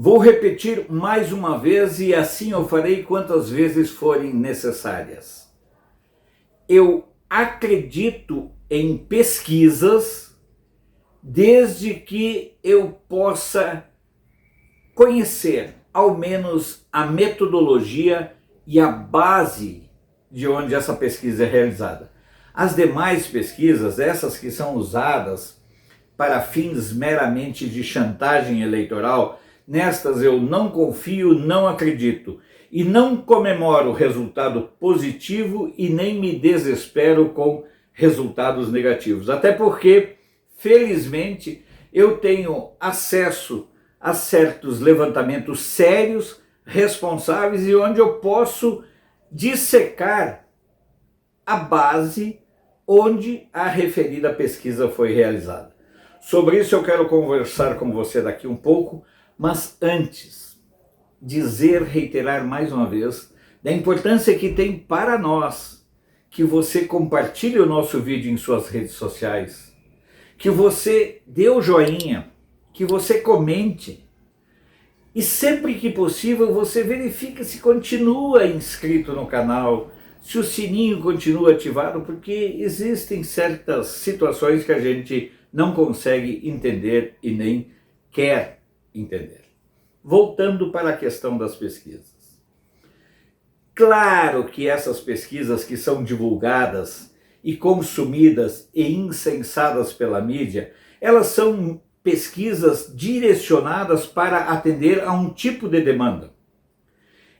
Vou repetir mais uma vez e assim eu farei quantas vezes forem necessárias. Eu acredito em pesquisas desde que eu possa conhecer ao menos a metodologia e a base de onde essa pesquisa é realizada. As demais pesquisas, essas que são usadas para fins meramente de chantagem eleitoral, nestas eu não confio, não acredito e não comemoro resultado positivo e nem me desespero com resultados negativos. Até porque, felizmente, eu tenho acesso a certos levantamentos sérios, responsáveis e onde eu posso dissecar a base onde a referida pesquisa foi realizada. Sobre isso eu quero conversar com você daqui um pouco, mas antes, reiterar mais uma vez da importância que tem para nós que você compartilhe o nosso vídeo em suas redes sociais, que você dê o joinha, que você comente e sempre que possível você verifique se continua inscrito no canal, se o sininho continua ativado, porque existem certas situações que a gente não consegue entender e nem quer entender. Voltando para a questão das pesquisas. Claro que essas pesquisas que são divulgadas e consumidas e incensadas pela mídia, elas são pesquisas direcionadas para atender a um tipo de demanda.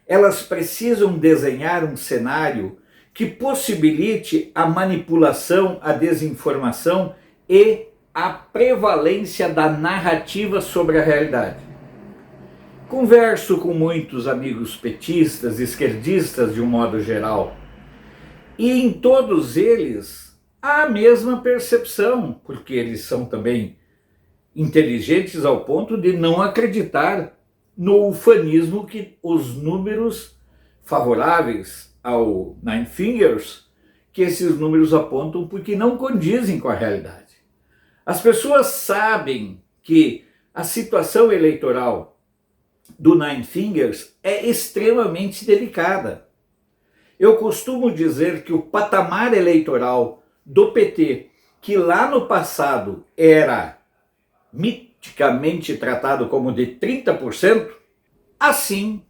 Elas precisam desenhar um cenário que possibilite a manipulação, a desinformação e a prevalência da narrativa sobre a realidade. Converso com muitos amigos petistas, esquerdistas de um modo geral, e em todos eles há a mesma percepção, porque eles são também inteligentes ao ponto de não acreditar no ufanismo que os números favoráveis ao Nine Fingers, que esses números apontam porque não condizem com a realidade. As pessoas sabem que a situação eleitoral do Nine Fingers é extremamente delicada. Eu costumo dizer que o patamar eleitoral do PT, que lá no passado era miticamente tratado como de 30%, assim,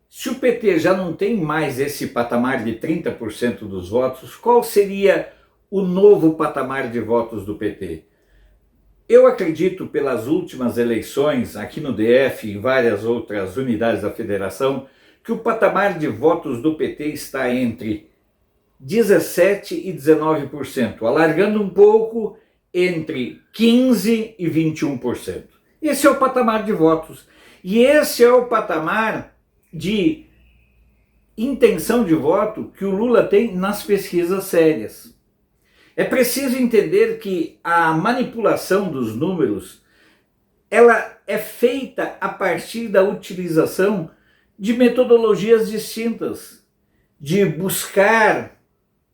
se o PT já não tem mais esse patamar de 30% dos votos, qual seria o novo patamar de votos do PT? Eu acredito, pelas últimas eleições aqui no DF e em várias outras unidades da federação, que o patamar de votos do PT está entre 17% e 19%, alargando um pouco entre 15% e 21%. Esse é o patamar de votos. E esse é o patamar de intenção de voto que o Lula tem nas pesquisas sérias. É preciso entender que a manipulação dos números, ela é feita a partir da utilização de metodologias distintas, de buscar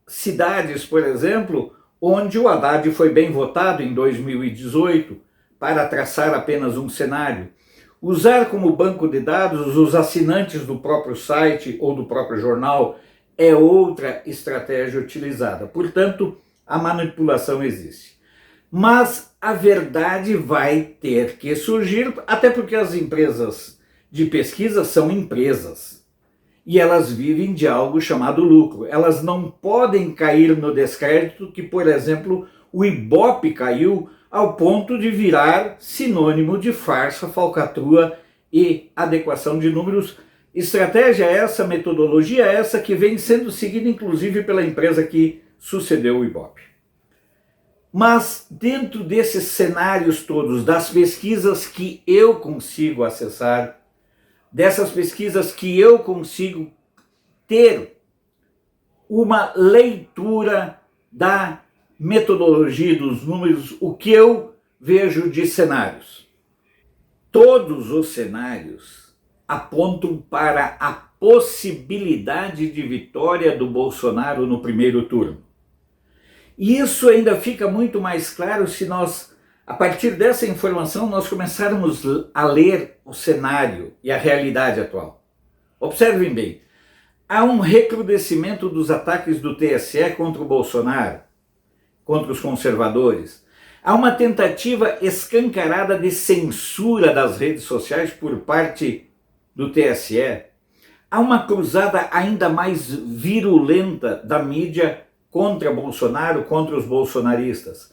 cidades, por exemplo, onde o Haddad foi bem votado em 2018, para traçar apenas um cenário. Usar como banco de dados os assinantes do próprio site ou do próprio jornal é outra estratégia utilizada. Portanto, a manipulação existe. Mas a verdade vai ter que surgir, até porque as empresas de pesquisa são empresas. E elas vivem de algo chamado lucro. Elas não podem cair no descrédito que, por exemplo, o Ibope caiu ao ponto de virar sinônimo de farsa, falcatrua e adequação de números. Estratégia essa, metodologia essa que vem sendo seguida inclusive pela empresa que sucedeu o Ibope. Mas dentro desses cenários todos, das pesquisas que eu consigo acessar, dessas pesquisas que eu consigo ter uma leitura da metodologia dos números, o que eu vejo de cenários. Todos os cenários apontam para a possibilidade de vitória do Bolsonaro no primeiro turno. E isso ainda fica muito mais claro se nós A partir dessa informação, nós começarmos a ler o cenário e a realidade atual. Observem bem, há um recrudescimento dos ataques do TSE contra o Bolsonaro, contra os conservadores. Há uma tentativa escancarada de censura das redes sociais por parte do TSE. Há uma cruzada ainda mais virulenta da mídia contra Bolsonaro, contra os bolsonaristas.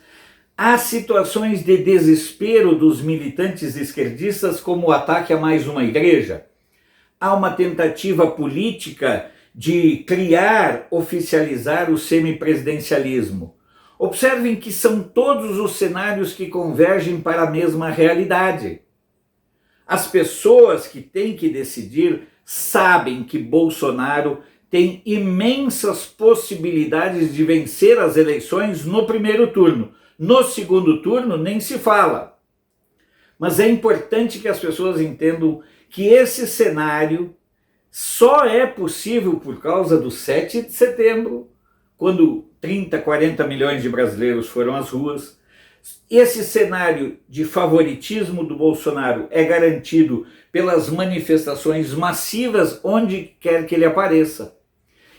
Há situações de desespero dos militantes esquerdistas, como o ataque a mais uma igreja. Há uma tentativa política de criar, oficializar o semipresidencialismo. Observem que são todos os cenários que convergem para a mesma realidade. As pessoas que têm que decidir sabem que Bolsonaro tem imensas possibilidades de vencer as eleições no primeiro turno. No segundo turno nem se fala. Mas é importante que as pessoas entendam que esse cenário só é possível por causa do 7 de setembro, quando 30, 40 milhões de brasileiros foram às ruas. Esse cenário de favoritismo do Bolsonaro é garantido pelas manifestações massivas onde quer que ele apareça.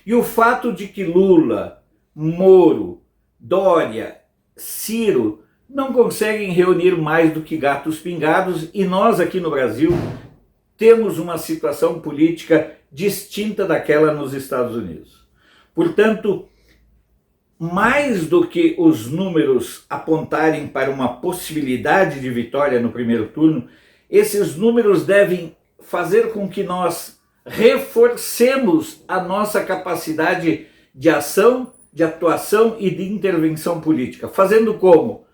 E o fato de que Lula, Moro, Dória, Ciro não conseguem reunir mais do que gatos pingados, e nós aqui no Brasil temos uma situação política distinta daquela nos Estados Unidos. Portanto, mais do que os números apontarem para uma possibilidade de vitória no primeiro turno, esses números devem fazer com que nós reforcemos a nossa capacidade de ação, de atuação e de intervenção política. Fazendo como?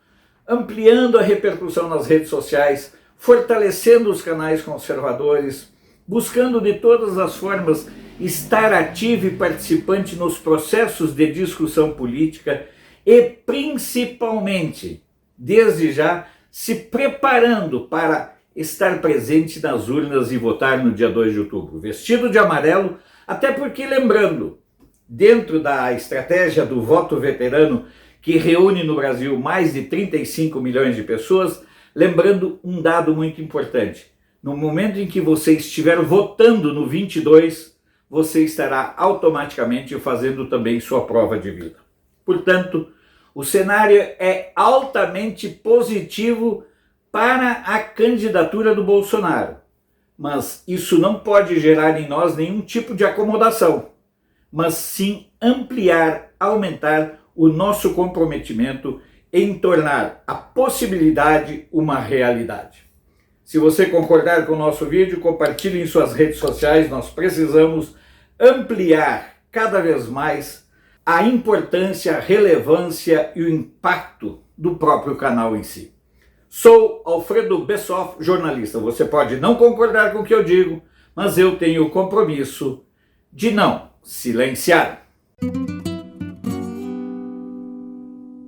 Ampliando a repercussão nas redes sociais, fortalecendo os canais conservadores, buscando de todas as formas estar ativo e participante nos processos de discussão política e, principalmente, desde já, se preparando para estar presente nas urnas e votar no dia 2 de outubro, vestido de amarelo, até porque, lembrando, dentro da estratégia do voto veterano, que reúne no Brasil mais de 35 milhões de pessoas, lembrando um dado muito importante: no momento em que você estiver votando no 22, você estará automaticamente fazendo também sua prova de vida. Portanto, o cenário é altamente positivo para a candidatura do Bolsonaro, mas isso não pode gerar em nós nenhum tipo de acomodação, mas sim ampliar, aumentar o nosso comprometimento em tornar a possibilidade uma realidade. Se você concordar com o nosso vídeo, compartilhe em suas redes sociais. Nós precisamos ampliar cada vez mais a importância, a relevância e o impacto do próprio canal em si. Sou Alfredo Bessoff, jornalista. Você pode não concordar com o que eu digo, mas eu tenho o compromisso de não silenciar.